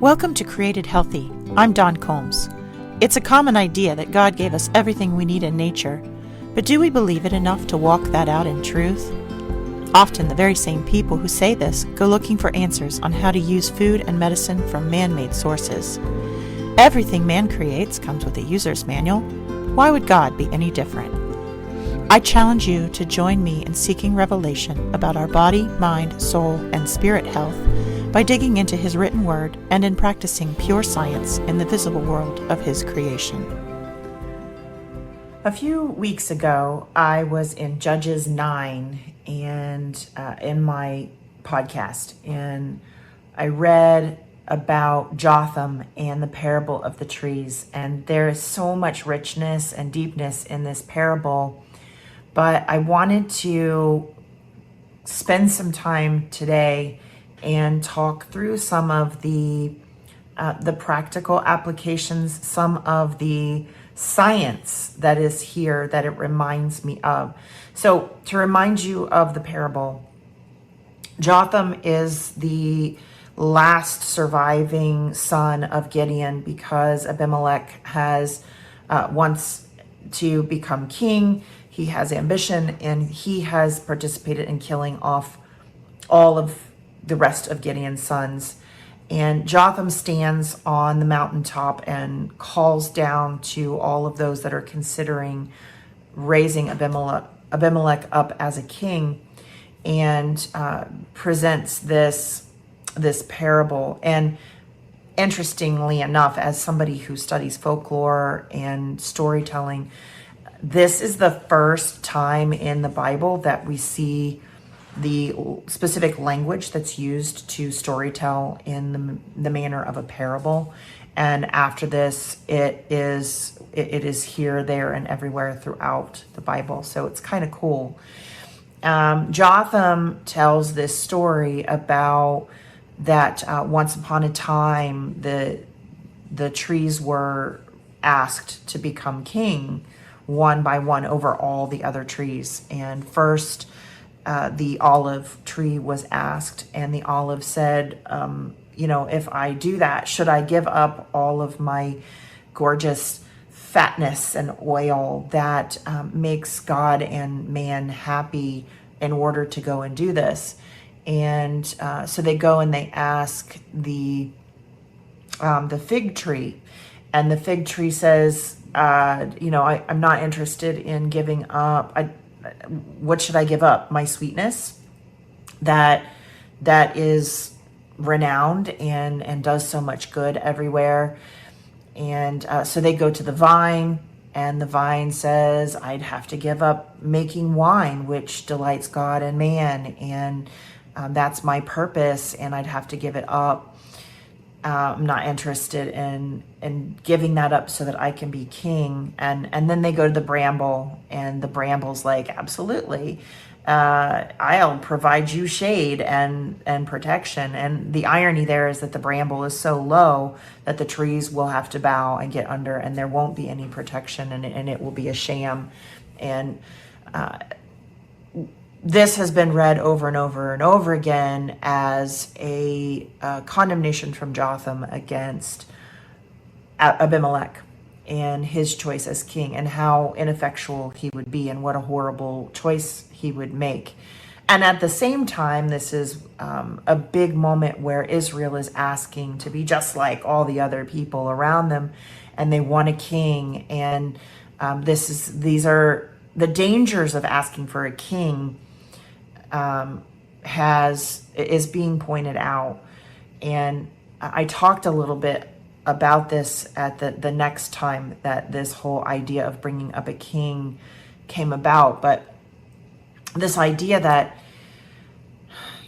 Welcome to Created Healthy. I'm Dawn Combs. It's a common idea that God gave us everything we need in nature, but do we believe it enough to walk that out in truth? Often the very same people who say this go looking for answers on how to use food and medicine from man-made sources. Everything man creates comes with a user's manual. Why would God be any different? I challenge you to join me in seeking revelation about our body, mind, soul, and spirit health by digging into His written word and in practicing pure science in the visible world of His creation. A few weeks ago, I was in Judges 9 and in my podcast, and I read about Jotham and the parable of the trees, and there is so much richness and deepness in this parable, but I wanted to spend some time today and talk through some of the practical applications, some of the science that is here that it reminds me of. So to remind you of the parable, Jotham is the last surviving son of Gideon because Abimelech has wants to become king. He has ambition, and he has participated in killing off all of the rest of Gideon's sons. And Jotham stands on the mountaintop and calls down to all of those that are considering raising Abimelech up as a king, and presents this parable. And interestingly enough, as somebody who studies folklore and storytelling, this is the first time in the Bible that we see the specific language that's used to storytell in the manner of a parable. And after this, it is here, there, and everywhere throughout the Bible. So it's kind of cool. Jotham tells this story about that once upon a time, the trees were asked to become king one by one over all the other trees. And first, the olive tree was asked, and the olive said, if I do that, should I give up all of my gorgeous fatness and oil that makes God and man happy in order to go and do this? And so they go and they ask the fig tree, and the fig tree says, I'm not interested in giving up. What should I give up? My sweetness that is renowned and does so much good everywhere. And so they go to the vine, and the vine says, I'd have to give up making wine, which delights God and man, and that's my purpose, and I'd have to give it up. I'm not interested in giving that up so that I can be king. And then they go to the bramble, and the bramble's like, absolutely, I'll provide you shade and protection. And the irony there is that the bramble is so low that the trees will have to bow and get under, and there won't be any protection, and it will be a sham. And this has been read over and over and over again as a condemnation from Jotham against Abimelech and his choice as king, and how ineffectual he would be, and what a horrible choice he would make. And at the same time, this is a big moment where Israel is asking to be just like all the other people around them, and they want a king. And these are the dangers of asking for a king. Is being pointed out. And I talked a little bit about this at the next time that this whole idea of bringing up a king came about. But this idea that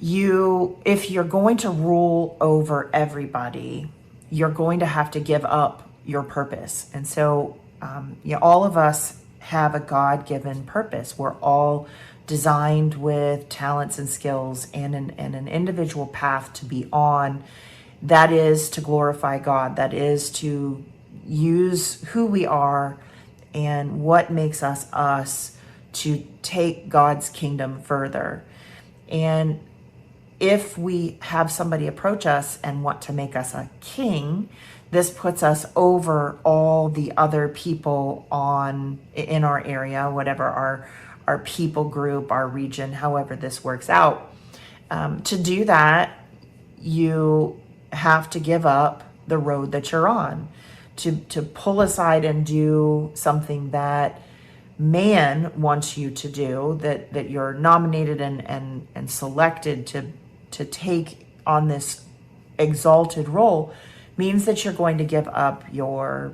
if you're going to rule over everybody, you're going to have to give up your purpose. And so all of us have a God-given purpose. We're all designed with talents and skills and an individual path to be on, that is to glorify God, that is to use who we are and what makes us to take God's kingdom further. And if we have somebody approach us and want to make us a king, this puts us over all the other people in our area, whatever our people group, our region, however this works out. To do that, you have to give up the road that you're on, to pull aside and do something that man wants you to do, that you're nominated and selected to take on this exalted role, means that you're going to give up your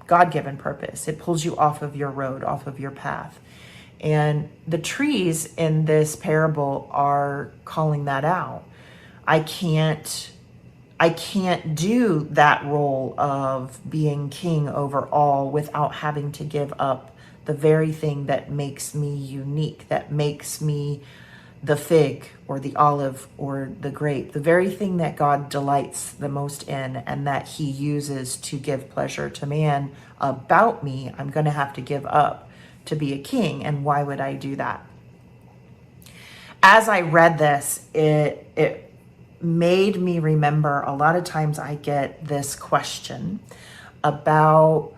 God-given purpose. It pulls you off of your road, off of your path. And the trees in this parable are calling that out. I can't do that role of being king over all without having to give up the very thing that makes me unique, that makes me the fig or the olive or the grape, the very thing that God delights the most in and that he uses to give pleasure to man about me. I'm going to have to give up to be a king. And why would I do that? As I read this, it made me remember a lot of times I get this question about,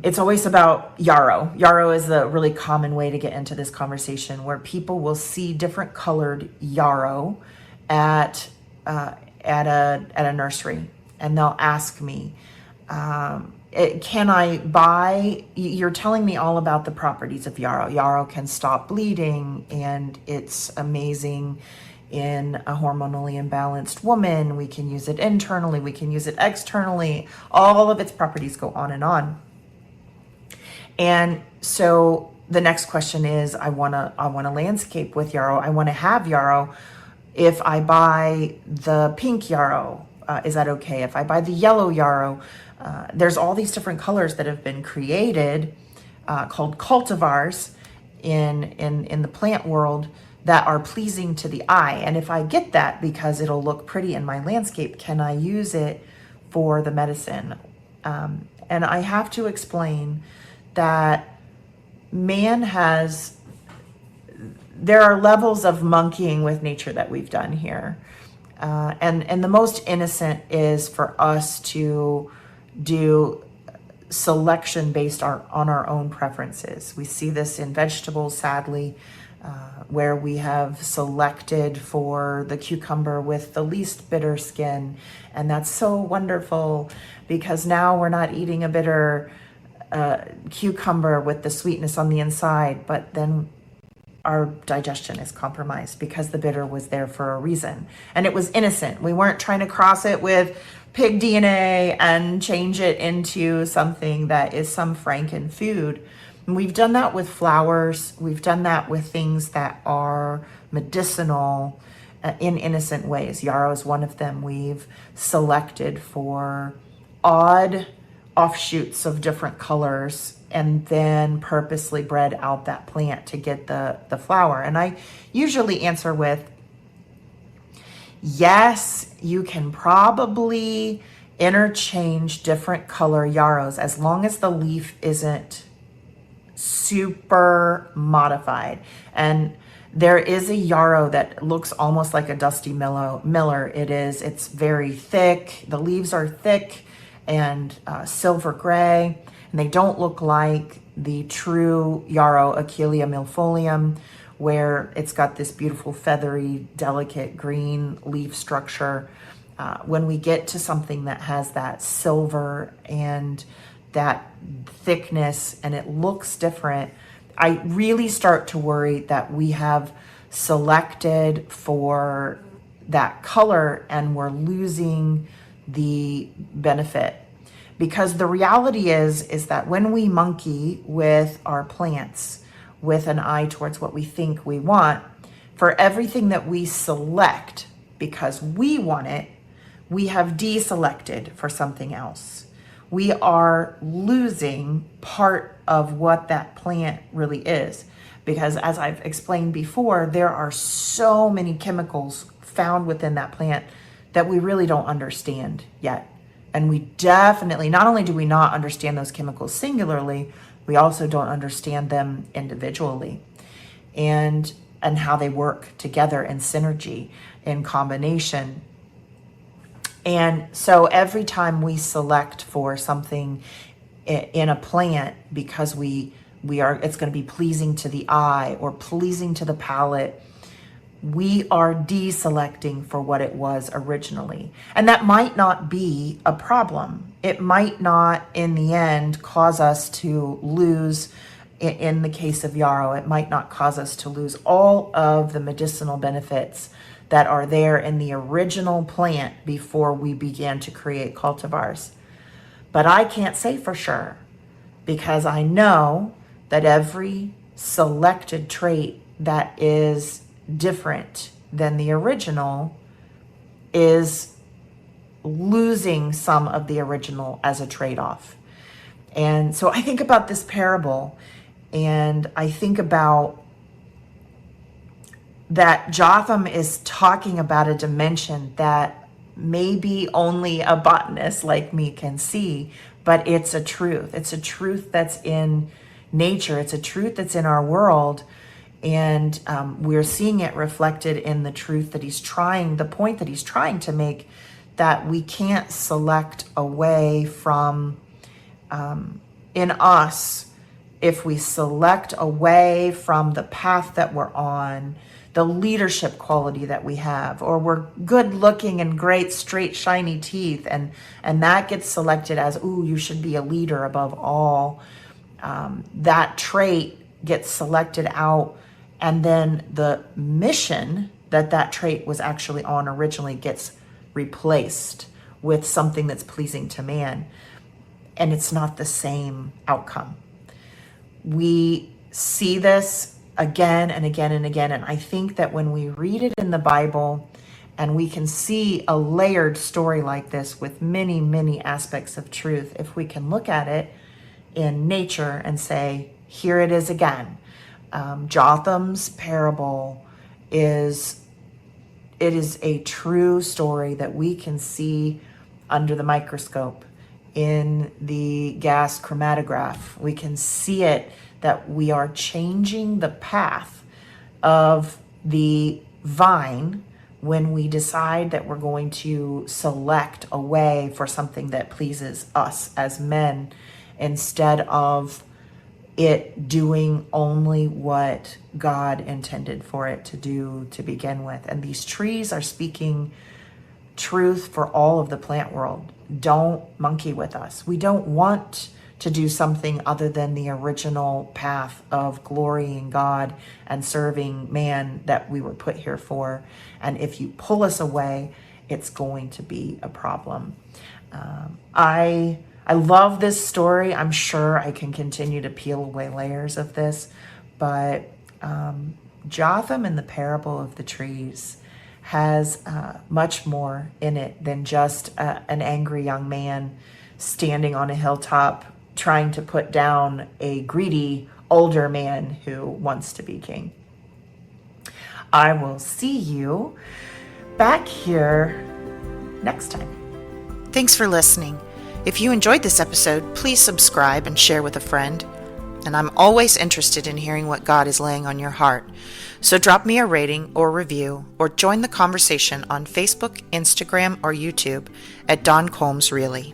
it's always about yarrow. Yarrow is a really common way to get into this conversation, where people will see different colored yarrow at a nursery, and they'll ask me, can I buy, you're telling me all about the properties of yarrow. Yarrow can stop bleeding, and it's amazing in a hormonally imbalanced woman. We can use it internally, we can use it externally. All of its properties go on and on. And so the next question is, I want to landscape with yarrow. I want to have yarrow. If I buy the pink yarrow, is that okay? If I buy the yellow yarrow, there's all these different colors that have been created, called cultivars in the plant world, that are pleasing to the eye. And if I get that because it'll look pretty in my landscape, can I use it for the medicine? And I have to explain that there are levels of monkeying with nature that we've done here. And the most innocent is for us to do selection based on our own preferences. We see this in vegetables, sadly, where we have selected for the cucumber with the least bitter skin. And that's so wonderful, because now we're not eating a bitter cucumber with the sweetness on the inside, but then our digestion is compromised because the bitter was there for a reason. And it was innocent. We weren't trying to cross it with pig DNA and change it into something that is some Franken food. And we've done that with flowers. We've done that with things that are medicinal in innocent ways. Yarrow is one of them. We've selected for odd offshoots of different colors and then purposely bred out that plant to get the flower. And I usually answer with, yes, you can probably interchange different color yarrows as long as the leaf isn't super modified. And there is a yarrow that looks almost like a dusty miller. It's very thick. The leaves are thick and silver gray, and they don't look like the true yarrow, Achillea milfolium, where it's got this beautiful feathery, delicate green leaf structure. When we get to something that has that silver and that thickness and it looks different, I really start to worry that we have selected for that color and we're losing the benefit. Because the reality is that when we monkey with our plants with an eye towards what we think we want, for everything that we select because we want it, we have deselected for something else. We are losing part of what that plant really is. Because as I've explained before, there are so many chemicals found within that plant that we really don't understand yet. And we definitely, not only do we not understand those chemicals singularly, we also don't understand them individually. And and how they work together in synergy, in combination. And so every time we select for something in a plant because it's going to be pleasing to the eye or pleasing to the palate, we are deselecting for what it was originally. And that might not be a problem. It might not, in the end, cause us to lose, in the case of yarrow, it might not cause us to lose all of the medicinal benefits that are there in the original plant before we began to create cultivars. But I can't say for sure, because I know that every selected trait that is different than the original is losing some of the original as a trade-off. And so I think about this parable, and I think about that Jotham is talking about a dimension that maybe only a botanist like me can see, but it's a truth. It's a truth that's in nature. It's a truth that's in our world. And we're seeing it reflected in the truth that the point that he's trying to make, that we can't select away from, in us, if we select away from the path that we're on, the leadership quality that we have, or we're good looking and great, straight, shiny teeth, and that gets selected as, ooh, you should be a leader above all. That trait gets selected out, and then the mission that trait was actually on originally gets replaced with something that's pleasing to man, and it's not the same outcome. We see this again and again and again, and I think that when we read it in the Bible and we can see a layered story like this with many, many aspects of truth, if we can look at it in nature and say, here it is again. Jotham's parable is a true story that we can see under the microscope in the gas chromatograph. We can see it, that we are changing the path of the vine when we decide that we're going to select away for something that pleases us as men, instead of it doing only what God intended for it to do to begin with. And these trees are speaking truth for all of the plant world. Don't monkey with us. We don't want to do something other than the original path of glorying God and serving man that we were put here for. And if you pull us away, it's going to be a problem. I love this story. I'm sure I can continue to peel away layers of this, but Jotham in the parable of the trees has much more in it than just an angry young man standing on a hilltop trying to put down a greedy older man who wants to be king. I will see you back here next time. Thanks for listening. If you enjoyed this episode, please subscribe and share with a friend. And I'm always interested in hearing what God is laying on your heart. So drop me a rating or review, or join the conversation on Facebook, Instagram, or YouTube at Dawn Combs Really.